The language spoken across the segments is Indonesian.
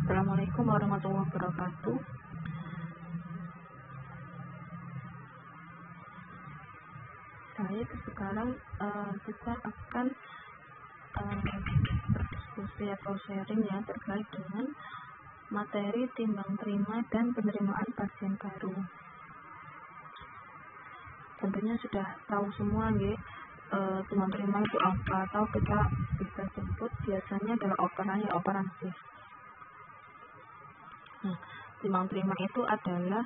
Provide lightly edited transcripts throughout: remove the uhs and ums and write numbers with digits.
Assalamualaikum warahmatullahi wabarakatuh. Baik, sekarang kita akan berdiskusi atau sharing ya terkait dengan materi timbang terima dan penerimaan pasien baru. Tentunya sudah tahu semua ya, timbang terima itu apa, atau kita bisa sebut biasanya adalah operan shift. Nah, timbang terima itu adalah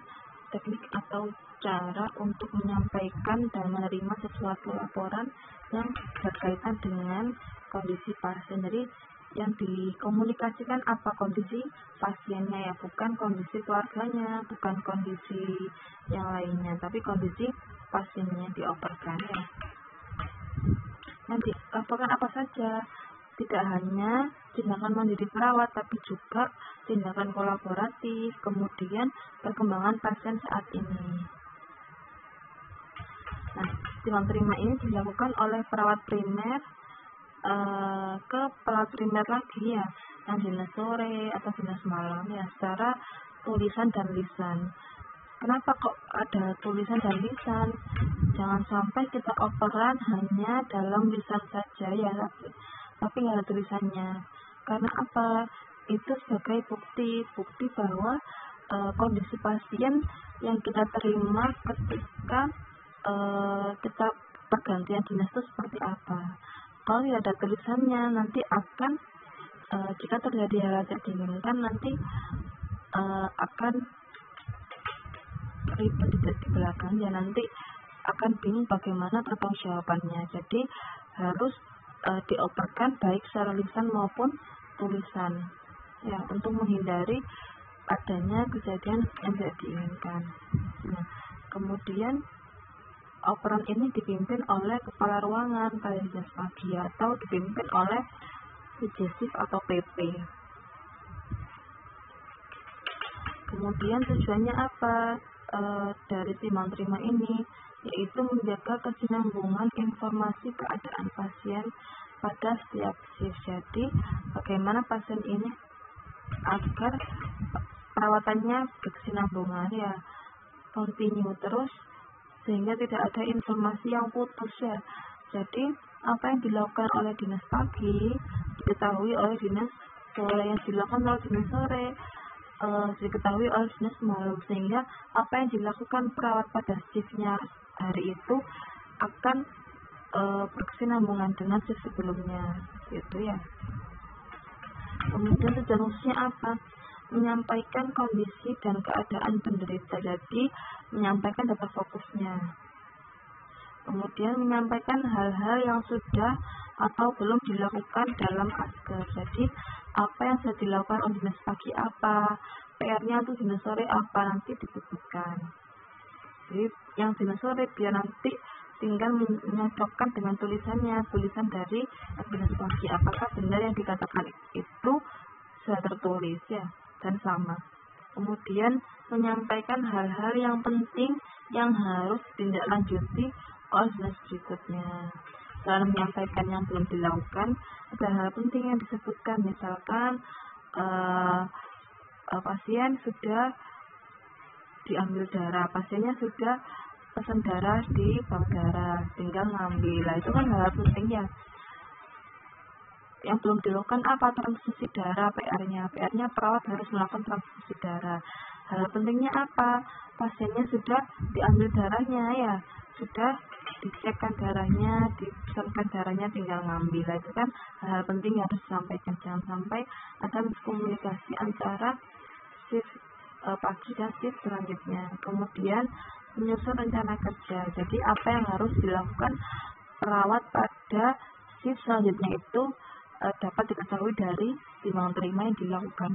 teknik atau cara untuk menyampaikan dan menerima sesuatu laporan yang berkaitan dengan kondisi pasien. Jadi yang dikomunikasikan apa kondisi pasiennya ya, bukan kondisi keluarganya, bukan kondisi yang lainnya, tapi kondisi pasiennya dioperkan ya. Yang dilaporkan apa saja? Tidak hanya tindakan mandiri perawat, tapi juga tindakan kolaboratif, kemudian perkembangan pasien saat ini. Nah, timbang terima ini dilakukan oleh perawat primer ke perawat primer lagi ya, yang dinas sore atau dinas malam ya, secara tulisan dan lisan. Kenapa kok ada tulisan dan lisan? Jangan sampai kita operan hanya dalam lisan saja ya, tapi nggak ada tulisannya. Karena apa? Itu sebagai bukti bahwa kondisi pasien yang kita terima ketika kita pergantian dinas itu seperti apa. Kalau tidak ada tulisannya, nanti akan jika terjadi hal tidak diinginkan, nanti akan ribet di belakang ya, nanti akan bingung bagaimana pertanggungjawabannya. Jadi harus dioperkan baik secara lisan maupun tulisan ya, untuk menghindari adanya kejadian yang tidak diinginkan. Nah, kemudian operan ini dipimpin oleh kepala ruangan pada dinas pagi atau dipimpin oleh PJ-Shift atau PP. Kemudian tujuannya apa dari timbang terima ini? Yaitu menjaga kesinambungan informasi keadaan pasien pada setiap shift. Jadi bagaimana pasien ini agar perawatannya berkesinambungan ya, continue terus, sehingga tidak ada informasi yang putus ya. Jadi apa yang dilakukan oleh dinas pagi diketahui oleh dinas sore, yang dilakukan oleh dinas sore diketahui oleh dinas malam, sehingga apa yang dilakukan perawat pada shiftnya hari itu akan berkesinambungan dengan shift sebelumnya gitu ya. Kemudian tujuan khususnya apa? Menyampaikan kondisi dan keadaan penderita, jadi menyampaikan data fokusnya. Kemudian menyampaikan hal-hal yang sudah atau belum dilakukan dalam asker. Jadi apa yang sudah dilakukan oleh dinas pagi apa, PR-nya tuh dinas sore apa, nanti disebutkan. Jadi yang dinas sore biar nanti tinggal menyocokkan dengan tulisan dari dinas pagi, apakah benar yang dikatakan itu sudah tertulis ya, dan sama. Kemudian menyampaikan hal-hal yang penting yang harus ditindaklanjuti oleh dinas berikutnya. Selain menyampaikan yang belum dilakukan, ada hal penting yang disebutkan, misalkan pasien sudah diambil darah, pasiennya sudah pesan darah di bank darah, tinggal ngambil. Nah, itu kan hal penting ya. Yang belum dilakukan apa? Transfusi darah. PR-nya perawat harus melakukan transfusi darah. Hal pentingnya apa? Pasiennya sudah diambil darahnya ya, sudah dicekkan darahnya, dipesankan darahnya, tinggal ngambil. Nah, itu kan hal penting yang harus disampaikan. Jangan sampai ada miskomunikasi antara shift pagi dan shift selanjutnya. Kemudian menyusun rencana kerja. Jadi apa yang harus dilakukan perawat pada shift selanjutnya itu dapat diketahui dari timbang terima yang dilakukan.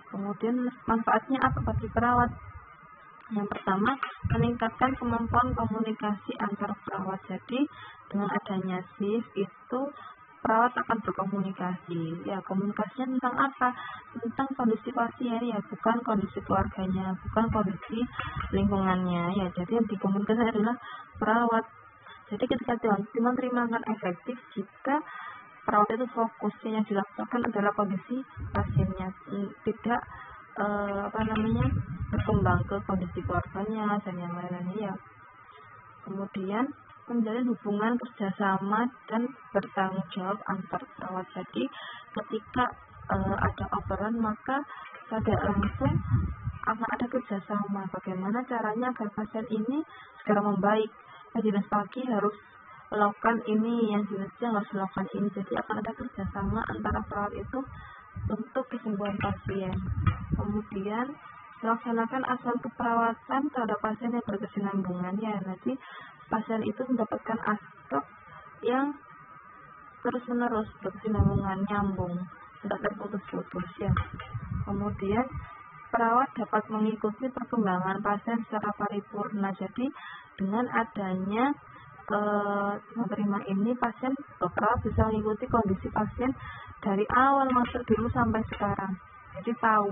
Kemudian manfaatnya apa bagi perawat? Yang pertama, meningkatkan kemampuan komunikasi antar perawat. Jadi dengan adanya shift itu perawat akan berkomunikasi. Ya, komunikasinya tentang apa? Tentang kondisi pasien ya, bukan kondisi keluarganya, bukan kondisi lingkungannya ya. Jadi yang dikomunikasikan adalah perawat. Jadi ketika timbang terima akan efektif jika perawat itu fokus yang dilakukan adalah kondisi pasiennya, tidak berkembang ke kondisi keluarganya dan yang lain-lainnya ya. Kemudian menjalin hubungan kerjasama dan bertanggung jawab antar perawat. Jadi ketika ada operan maka tidak langsung akan ada kerjasama bagaimana caranya agar pasien ini segera membaik. Yang dinas pagi harus melakukan ini, yang dinas siang harus melakukan ini. Jadi akan ada kerjasama antara perawat itu untuk kesembuhan pasien. Kemudian melaksanakan asuhan keperawatan terhadap pasien yang berkesinambungan ya. Nanti pasien itu mendapatkan asuh yang terus-menerus berkesinambungan, nyambung, tidak terputus-putus ya. Kemudian perawat dapat mengikuti perkembangan pasien secara paripurna. Jadi dengan adanya menerima ini perawat bisa mengikuti kondisi pasien dari awal masuk dulu sampai sekarang. Jadi tahu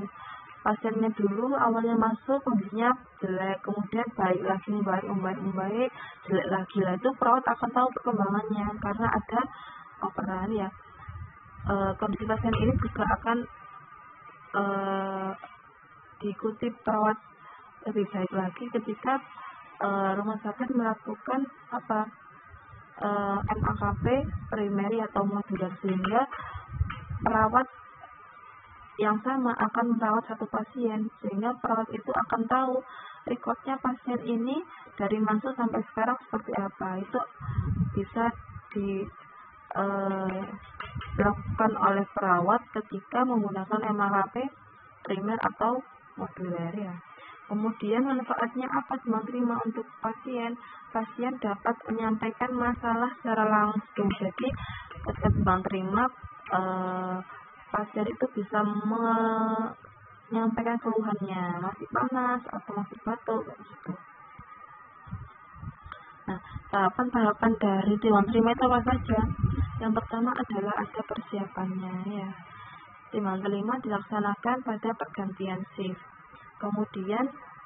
pasiennya dulu awalnya masuk kondisinya jelek, kemudian baik lagi, membaik, jelek lagi. Lah itu perawat akan tahu perkembangannya karena ada operan ya. Kondisi pasien ini juga akan diikuti perawat lebih baik lagi ketika rumah sakit melakukan MAKP primary atau modular, sehingga perawat yang sama akan merawat satu pasien, sehingga perawat itu akan tahu rekodnya pasien ini dari masuk sampai sekarang seperti apa. Itu bisa dilakukan oleh perawat ketika menggunakan MAKP primer atau modular ya. Kemudian manfaatnya apa demam terima untuk pasien? Pasien dapat menyampaikan masalah secara langsung. Jadi ketika demam terima pasien itu bisa menyampaikan keluhannya, masih panas atau masih batuk gitu. Nah, tahapan-tahapan dari demam terima itu apa saja? Yang pertama adalah ada persiapannya ya. Demam terima dilaksanakan pada pergantian shift. Kemudian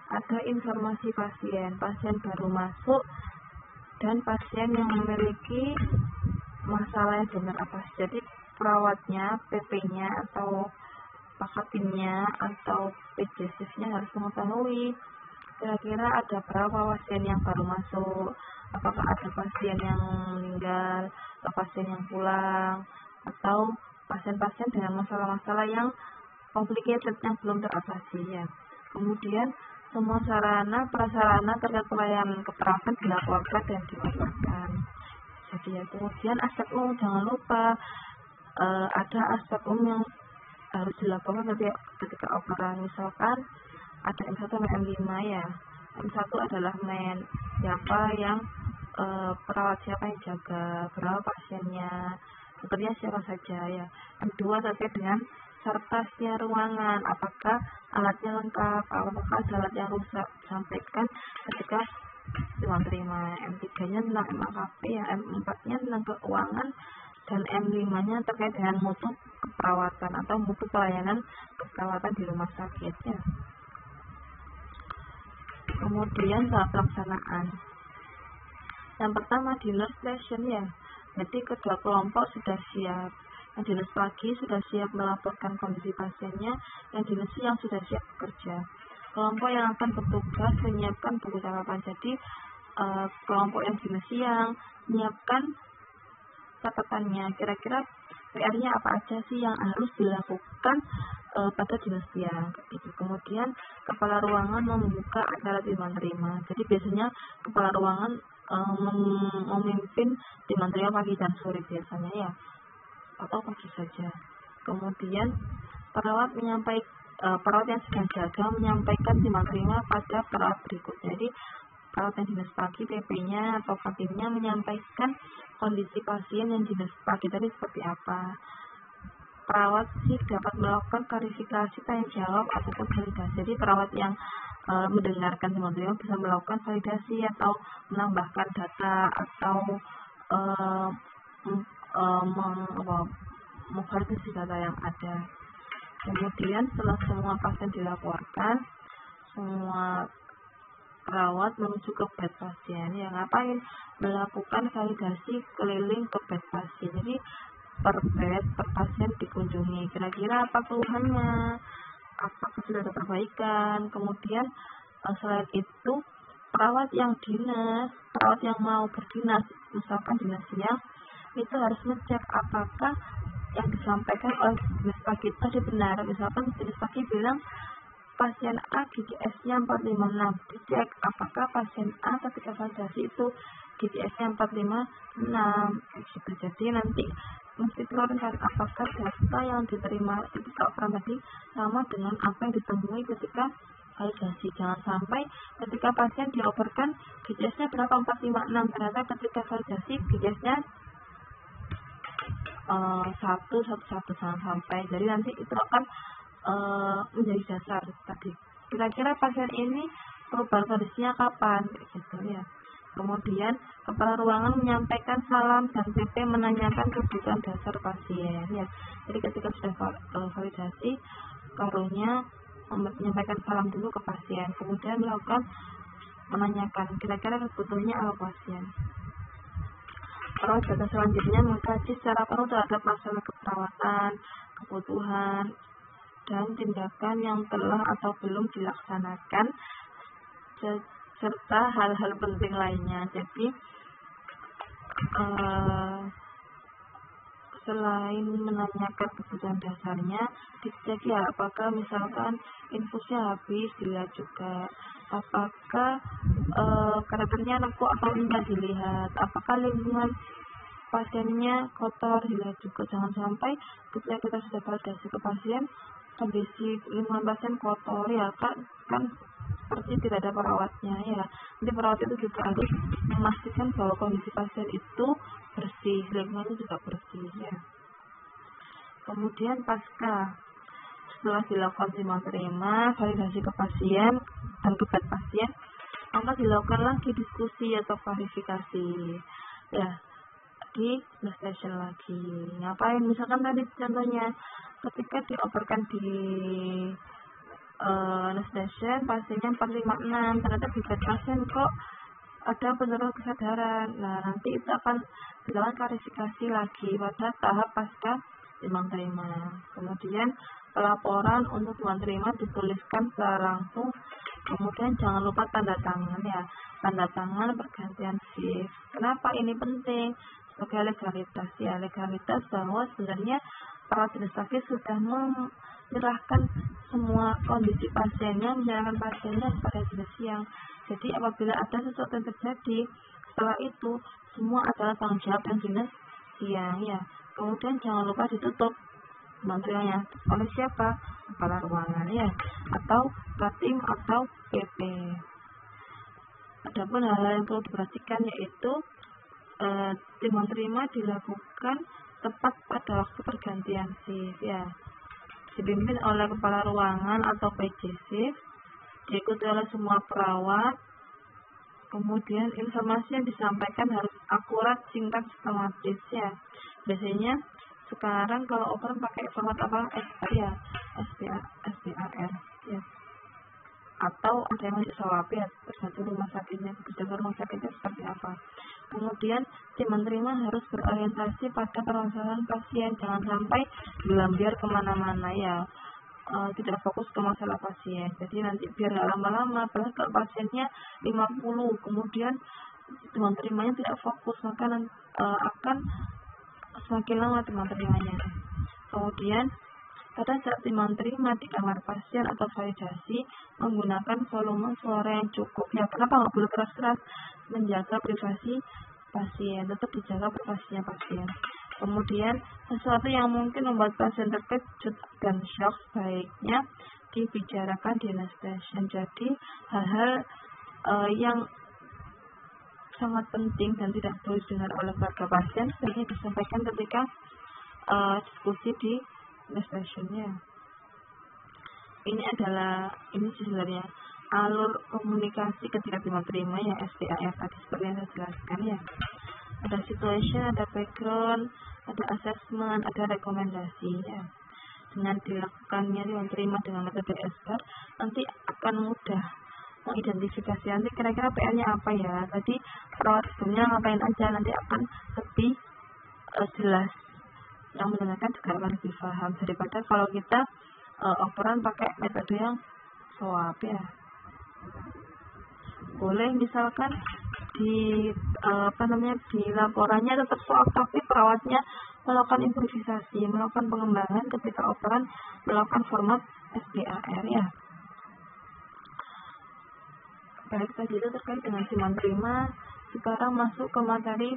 ada informasi pasien baru masuk dan pasien yang memiliki masalah yang benar apa. Jadi perawatnya, PP-nya atau Pakapinnya atau PJ-nya harus mengetahui kira-kira ada berapa pasien yang baru masuk, apakah ada pasien yang meninggal, atau pasien yang pulang, atau pasien-pasien dengan masalah-masalah yang complicated yang belum teratasi ya. Kemudian semua sarana prasarana terkait pelayanan keperawatan dilaporkan dan dioperasikan. Jadi ya, kemudian aspek umum jangan lupa ada aspek umum yang harus dilaporkan ketika operan. Misalkan ada M1 dan M5 ya. M1 adalah siapa yang perawat, siapa yang jaga, berapa pasiennya, dokternya siapa saja ya. M2 terkait dengan sartasnya ruangan, apakah alatnya lengkap, apakah ada alat yang rusak, sampaikan ketika demam terima. M3-nya tentang MAKP ya, M4-nya tentang keuangan, dan M5-nya terkait dengan mutu keperawatan atau mutu pelayanan keperawatan di rumah sakit ya. Kemudian tahap pelaksanaan. Yang pertama di nurse station ya. Jadi kedua kelompok sudah siap. Yang dinas pagi sudah siap melaporkan kondisi pasiennya, yang dinas siang sudah siap bekerja. Kelompok yang akan bertugas menyiapkan buku catatan. Jadi kelompok yang dinas siang menyiapkan catatannya, kira-kira PR-nya apa aja sih yang harus dilakukan pada dinas siang. Kemudian kepala ruangan membuka acara demam terima. Jadi biasanya kepala ruangan memimpin demam terima pagi dan sore biasanya ya, atau pagi saja. Kemudian perawat yang sedang jaga menyampaikan demam terima pada perawat berikutnya. Jadi perawat yang dinas pagi, PP-nya atau Kapimnya menyampaikan kondisi pasien yang dinas pagi tadi seperti apa. Perawat sih dapat melakukan klarifikasi, tanya jawab ataupun validasi. Jadi perawat yang mendengarkan demam terima bisa melakukan validasi atau menambahkan data atau memvalidasi data yang ada. Kemudian setelah semua pasien dilaporkan, semua perawat menuju ke bed pasien. Yang ngapain? Melakukan validasi keliling ke bed pasien. Jadi per bed per pasien dikunjungi. Kira-kira apa keluhannya, apakah sudah ada perbaikan. Kemudian selain itu perawat yang mau berdinas, misalkan dinas siang, itu harus ngecek apakah yang disampaikan oleh dinas pagi tadi benar. Misalkan dinas pagi bilang pasien A GGS-nya 456, dicek apakah pasien A ketika validasi itu GGS-nya 456 gitu. Jadi nanti mesti keluarkan apakah data yang diterima itu tadi sama dengan apa yang ditemui ketika validasi. Jangan sampai ketika pasien dioperkan GGS-nya berapa 456, ternyata ketika validasi GGS-nya 111, jangan sampai. Jadi nanti itu akan menjadi dasar tadi. Kira-kira pasien ini perubahan kondisinya kapan, gitu ya. Kemudian kepala ruangan menyampaikan salam dan PP menanyakan kebutuhan dasar pasien ya. Jadi ketika sudah validasi, karunya menyampaikan salam dulu ke pasien, kemudian melakukan menanyakan kira-kira kebutuhannya apa pasien. Perawat data selanjutnya mengkaji secara penuh terhadap masalah keperawatan, kebutuhan, dan tindakan yang telah atau belum dilaksanakan serta hal-hal penting lainnya. Jadi selain menanyakan kebutuhan dasarnya, dicek ya apakah misalkan infusnya habis, dilihat juga apakah karakternya nempuk atau enggak, dilihat apakah lingkungan pasiennya kotor, dilihat juga. Jangan sampai ketika kita sudah validasi ke pasien kondisi lingkungan pasien kotor ya kan seperti tidak ada perawatnya ya. Jadi perawat itu juga harus memastikan bahwa kondisi pasien itu bersih, lingkungannya juga bersih ya. Kemudian setelah dilakukan terima terima validasi ke pasien dan ke bed pasien, maka dilakukan lagi diskusi atau klarifikasi ya di nurse station lagi. Ngapain? Misalkan tadi contohnya ketika dioperkan di nurse station pasiennya 456, ternyata di bed pasien kok ada penurunan kesadaran. Nah nanti itu akan dilakukan klarifikasi lagi pada tahap pasca timang terima. Kemudian pelaporan untuk timang terima dituliskan secara langsung. Kemudian jangan lupa tanda tangan ya, tanda tangan pergantian shift. Kenapa ini penting? Sebagai legalitas ya, legalitas bahwa sebenarnya perawat dinas pagi sudah menyerahkan semua kondisi pasiennya, menyerahkan pasiennya kepada dinas siang. Jadi apabila ada sesuatu yang terjadi setelah itu, semua adalah tanggung jawab yang dinas siang ya. Kemudian jangan lupa ditutup materialnya oleh siapa? Kepala ruangan ya, atau Katim atau PP. Adapun hal-hal yang perlu diperhatikan yaitu timang terima dilakukan tepat pada waktu pergantian shift ya, dipimpin oleh kepala ruangan atau PJ shift, diikuti oleh semua perawat. Kemudian informasi yang disampaikan harus akurat, singkat, sistematis ya. Biasanya sekarang kalau operan pakai format apa? SPAR ya. Atau ada yang masih SOAP ya, tergantung rumah sakitnya, kebijakan rumah sakitnya seperti apa. Kemudian timang terima harus berorientasi pada permasalahan pasien, jangan sampai dilambiar kemana-mana ya. Tidak fokus ke masalah pasien. Jadi nanti biar nggak lama-lama, apalagi kalau pasiennya 50, kemudian timang terimanya tidak fokus, maka akan semakin lama timang terimanya. Kemudian pada saat timang terima di kamar pasien atau validasi, menggunakan volume suara yang cukup ya. Kenapa nggak boleh keras-keras? Menjaga privasi pasien, tetap dijaga privasinya pasien. Kemudian sesuatu yang mungkin membuat pasien terkejut dan shock sebaiknya dibicarakan di nurse station. Jadi hal-hal yang sangat penting dan tidak boleh didengar oleh keluarga pasien sebaiknya disampaikan ketika diskusi di nurse station-nya. Ini sebenarnya alur komunikasi ketika timang terima ya, SPAR tadi seperti yang saya jelaskan ya. Ada situation, ada background, ada assessment, ada rekomendasi ya. Dengan dilakukannya timang terima dengan metode SPAR, nanti akan mudah mengidentifikasi nanti kira-kira PR-nya apa ya. Tadi perawat sebelumnya ngapain aja, nanti akan lebih jelas yang mendengarkan juga akan lebih paham daripada kalau kita operan pakai metode yang swab ya. Boleh misalkan di di laporannya tetap swab tapi perawatnya melakukan improvisasi, melakukan pengembangan ketika operan melakukan format SBAR ya. Baik, tadi itu terkait dengan simak terima. Sekarang masuk ke materi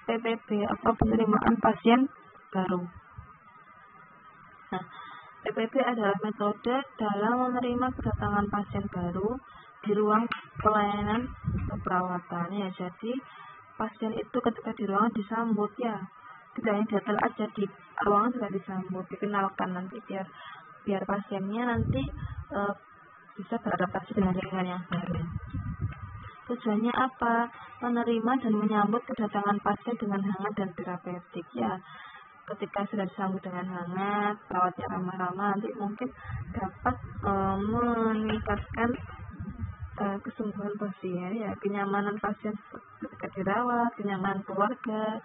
PPB atau penerimaan pasien baru. Nah, PPB adalah metode dalam menerima kedatangan pasien baru di ruang pelayanan keperawatan ya. Jadi pasien itu ketika di ruangan disambut ya, tidak hanya datang aja di ruangan juga disambut, dikenalkan nanti biar pasiennya nanti bisa beradaptasi dengan lingkungan yang baru. Tujuannya apa? Menerima dan menyambut kedatangan pasien dengan hangat dan terapeutik ya. Ketika sudah disambut dengan hangat, perawatnya ramah-ramah, nanti mungkin dapat meningkatkan kesembuhan pasien ya, kenyamanan pasien ketika dirawat, kenyamanan keluarga.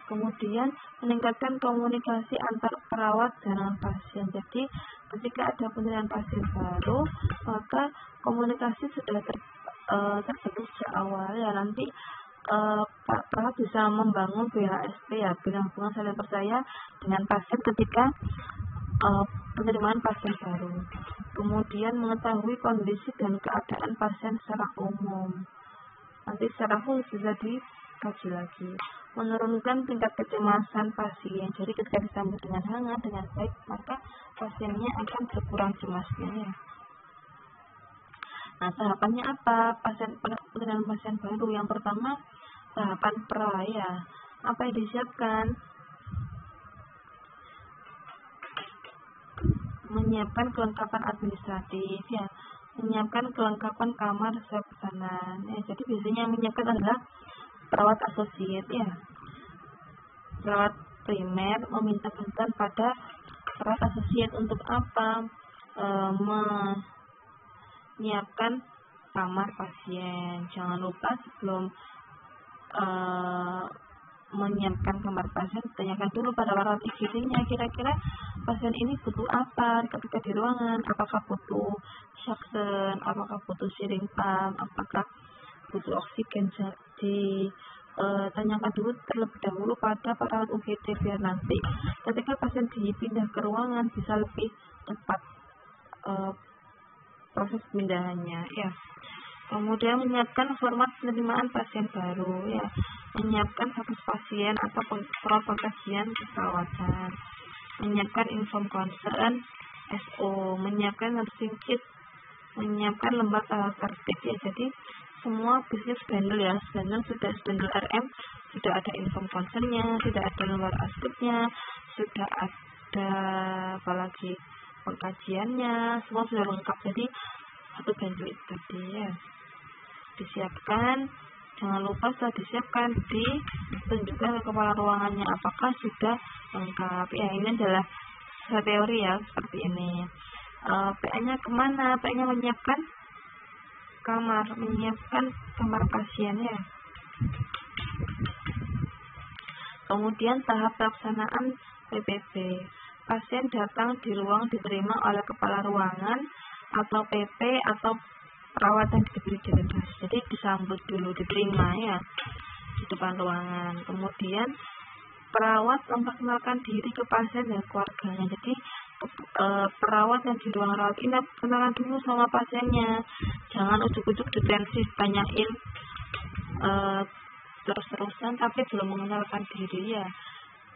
Kemudian meningkatkan komunikasi antar perawat dengan pasien. Jadi ketika ada penerimaan pasien baru, maka komunikasi sudah terbentuk sejak awal ya. Nanti perawat bisa membangun BHSP ya, hubungan saling percaya dengan pasien ketika penerimaan pasien baru. Kemudian mengetahui kondisi dan keadaan pasien secara umum. Nanti secara khusus bisa dikaji lagi. Menurunkan tingkat kecemasan pasien. Jadi ketika disambut dengan hangat, dengan baik, maka pasiennya akan berkurang cemasnya ya. Nah, tahapannya apa? Penerimaan pasien baru. Yang pertama, tahapan pra ya. Apa yang disiapkan? Menyiapkan kelengkapan administratif ya, menyiapkan kelengkapan kamar swab pesanan ya. Jadi biasanya yang menyiapkan adalah perawat asosiat ya. Perawat primer meminta bantuan pada perawat asosiat untuk apa? Menyiapkan kamar pasien. Jangan lupa sebelum menyiapkan kamar pasien, tanyakan dulu pada perawat IGD-nya, kira-kira pasien ini butuh apa ketika di ruangan, apakah butuh suction, apakah butuh syringe pump, apakah butuh oksigen. Jadi tanyakan dulu terlebih dahulu pada perawat UGD biar nanti ketika pasien dipindah ke ruangan bisa lebih cepat proses pemindahannya ya. Kemudian menyiapkan format penerimaan pasien baru ya, menyiapkan status pasien atau protokol pengkajian keperawatan, menyiapkan inform concern SO, menyiapkan nursing kit, menyiapkan lembaga tertib ya. Jadi semua bisnis bundle ya, sudah bundle RM, sudah ada inform concernnya, sudah ada nomor aspirnya, sudah ada apalagi pengkajiannya, semua sudah lengkap. Jadi satu bundle itu tadi ya disiapkan. Jangan lupa setelah disiapkan ditunjukkan ke kepala ruangannya apakah sudah lengkap ya. Ini adalah teori ya, seperti ini. PA-nya kemana? PA-nya menyiapkan kamar pasien ya. Kemudian tahap pelaksanaan PPB. Pasien datang di ruang diterima oleh kepala ruangan atau PP atau perawat yang diberi delegasi. Jadi disambut dulu, diterima ya di depan ruangan. Kemudian perawat memperkenalkan diri ke pasien dan keluarganya. Jadi perawat yang di ruang rawat inap kenalan dulu sama pasiennya. Jangan ujuk-ujuk defensif tanyain terus-terusan tapi belum mengenalkan diri ya.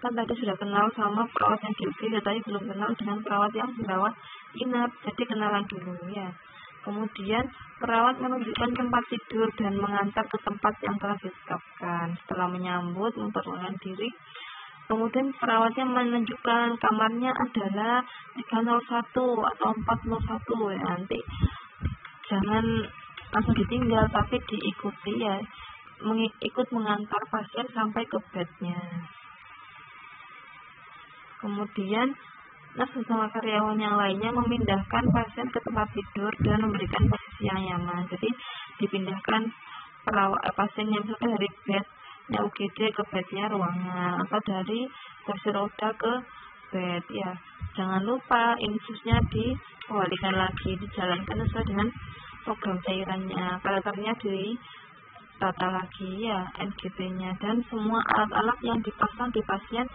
Kan tadi sudah kenal sama perawat yang di UGD, tapi belum kenal dengan perawat yang dirawat inap. Jadi kenalan dulu ya. Kemudian perawat menunjukkan tempat tidur dan mengantar ke tempat yang telah ditetapkan. Setelah menyambut, memperkenalkan diri, kemudian perawatnya menunjukkan kamarnya adalah 301 atau 401 ya. Nanti jangan langsung ditinggal tapi diikuti ya, ikut mengantar pasien sampai ke bednya. Kemudian nurse bersama karyawan yang lainnya memindahkan pasien ke tempat tidur dan memberikan posisi yang nyaman. Jadi dipindahkan pasien yang misalkan dari bed UGD ke bednya ruangan, atau dari kursi roda ke bed ya. Jangan lupa infusnya dikembalikan lagi, dijalankan sesuai dengan program cairannya, karakternya ditata lagi ya, NGP-nya, dan semua alat-alat yang dipasang di pasien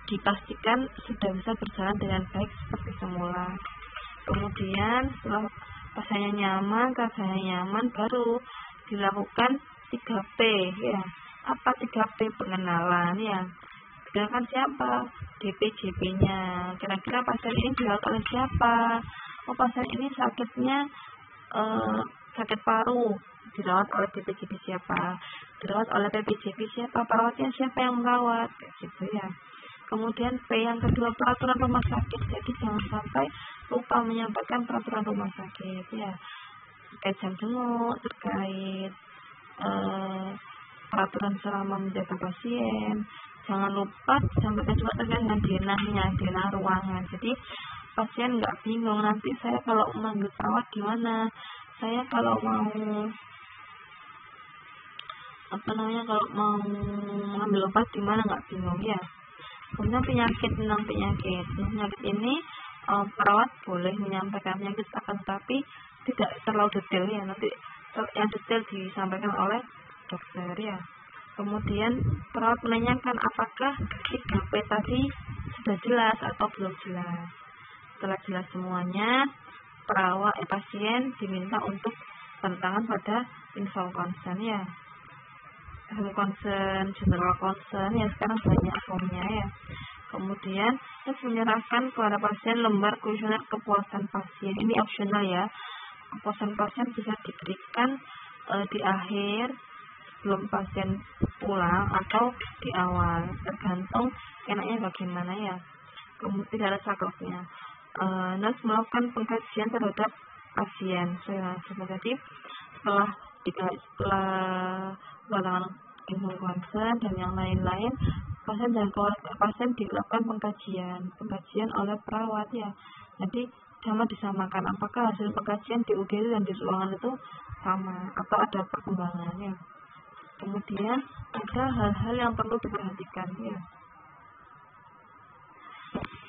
dipastikan sudah bisa berjalan dengan baik seperti semula. Kemudian setelah pasiennya nyaman, keadaannya nyaman, baru dilakukan 3P ya. Apa 3P? Pengenalan ya. Dengan siapa? DP-JP-nya. Kira-kira pasien ini dirawat oleh siapa? Oh, pasien ini sakitnya sakit paru, dirawat oleh DP-JP siapa? Dirawat oleh PPJP siapa? Perawatnya siapa yang merawat? Gitu ya. Kemudian P yang kedua, peraturan rumah sakit. Jadi jangan sampai lupa menyampaikan peraturan rumah sakit ya, terkait jam jenguk, terkait peraturan selama menjaga pasien. Jangan lupa disampaikan juga terkait dengan denah ruangan. Jadi pasien nggak bingung, nanti saya kalau manggil perawat gimana, saya kalau mau kalau mau mengambil obat gimana, nggak bingung ya. Kemudian penyakit ini perawat boleh menyampaikan penyakit, akan tetapi tidak terlalu detail ya, nanti yang detail disampaikan oleh dokter ya. Kemudian perawat menanyakan apakah 3P tadi sudah jelas atau belum jelas. Setelah jelas semuanya, pasien diminta untuk tanda tangan pada inform consent ya. Concern, general concern ya, sekarang banyak formnya ya. Kemudian terus menyerahkan kepada pasien lembar kuesioner kepuasan pasien. Ini opsional ya. Kepuasan pasien bisa diberikan di akhir sebelum pasien pulang atau di awal, tergantung enaknya bagaimana ya. Kemudian tidak ada sakleknya. Nurse melakukan pengkajian terhadap pasien. Tadi setelah kedatangan inform consent dan yang lain-lain, pasien dan keluarga pasien dilakukan pengkajian oleh perawat ya. Jadi sama disamakan apakah hasil pengkajian di UGD dan di ruangan itu sama atau ada perkembangannya. Kemudian ada hal-hal yang perlu diperhatikan ya.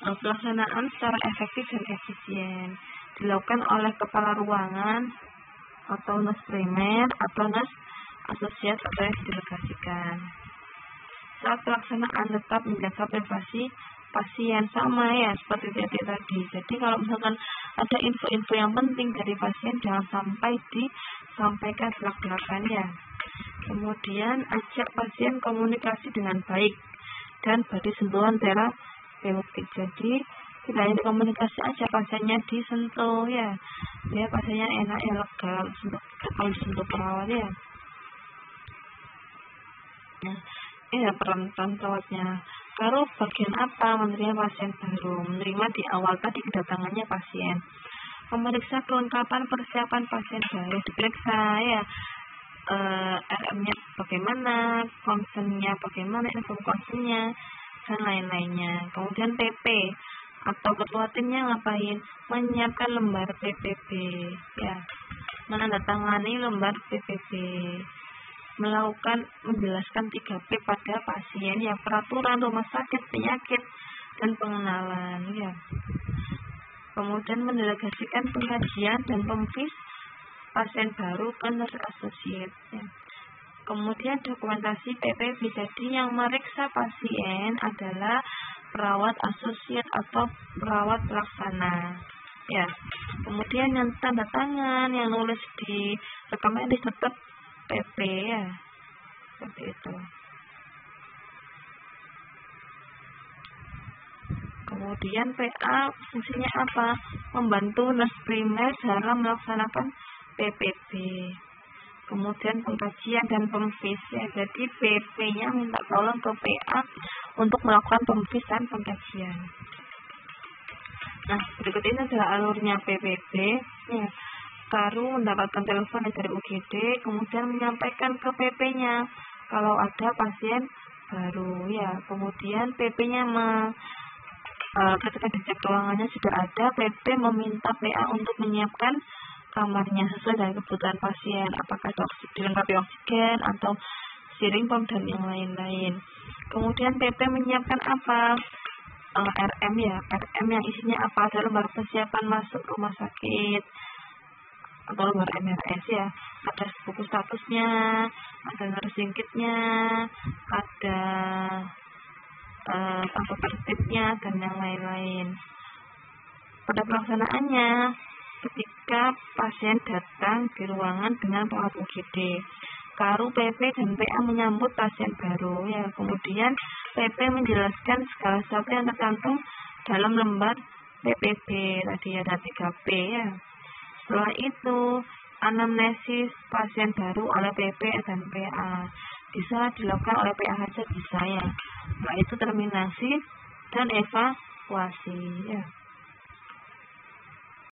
Pelaksanaan secara efektif dan efisien dilakukan oleh kepala ruangan atau nurse primer atau nurse asosiat atau yang didelegasikan. Saat pelaksanaan tetap menjaga privasi pasien, sama ya seperti tadi. Jadi kalau misalkan ada info-info yang penting dari pasien, jangan sampai disampaikan belak-belakan ya. Kemudian ajak pasien komunikasi dengan baik dan beri sentuhan terapeutik. Jadi tidak hanya komunikasi aja, pasiennya disentuh ya, biar pasiennya enak ya, lega kalau disentuh perawat ya. Nah, ini ya peran perawatnya. Lalu bagian apa menerima pasien baru? Menerima di awal tadi kedatangannya pasien. Memeriksa kelengkapan persiapan pasien baru, diperiksa ya. RM-nya bagaimana, konsennya bagaimana, inform konsennya, dan lain-lainnya. Kemudian PP atau ketua timnya ngapain? Menyiapkan lembar PPB ya, menandatangani lembar PPB, menjelaskan 3P pada pasien ya, peraturan rumah sakit, penyakit, dan pengenalan ya. Kemudian mendelegasikan pengkajian dan pemvis pasien baru ke nurse associate ya. Kemudian dokumentasi PPB, jadi yang meriksa pasien adalah perawat asosiat atau perawat pelaksana ya. Kemudian yang tanda tangan, yang nulis di rekam medis tetap PP ya, seperti itu. Kemudian PA fungsinya apa? Membantu nurse primer dalam melaksanakan PPB. Kemudian pengkajian dan pemvis ya. Jadi PP-nya minta tolong ke PA untuk melakukan pemvis dan pengkajian. Nah, berikut ini adalah alurnya PPB ya. Karu mendapatkan telepon dari UGD, kemudian menyampaikan ke PP-nya kalau ada pasien baru ya. Kemudian PP-nya ketika dicek ruangannya sudah ada, PP meminta PA untuk menyiapkan kamarnya sesuai dengan kebutuhan pasien, apakah dilengkapi oksigen atau steering pump dan yang lain-lain. Kemudian PP menyiapkan apa? RM ya, RM yang isinya apa? Ada lembar persiapan masuk rumah sakit atau lembar MRS ya, ada buku statusnya, ada nursing kitnya, ada tertibnya dan yang lain-lain. Pada pelaksanaannya, ketika pasien datang di ruangan dengan perawat UGD, Karu, PP, dan PA menyambut pasien baru ya. Kemudian PP menjelaskan segala sesuatu yang tercantum dalam lembar PPB tadi ada 3P ya. Setelah itu anamnesis pasien baru oleh PP dan PA bisa dilakukan oleh PA saja bisa ya. Setelah itu terminasi dan evakuasi ya.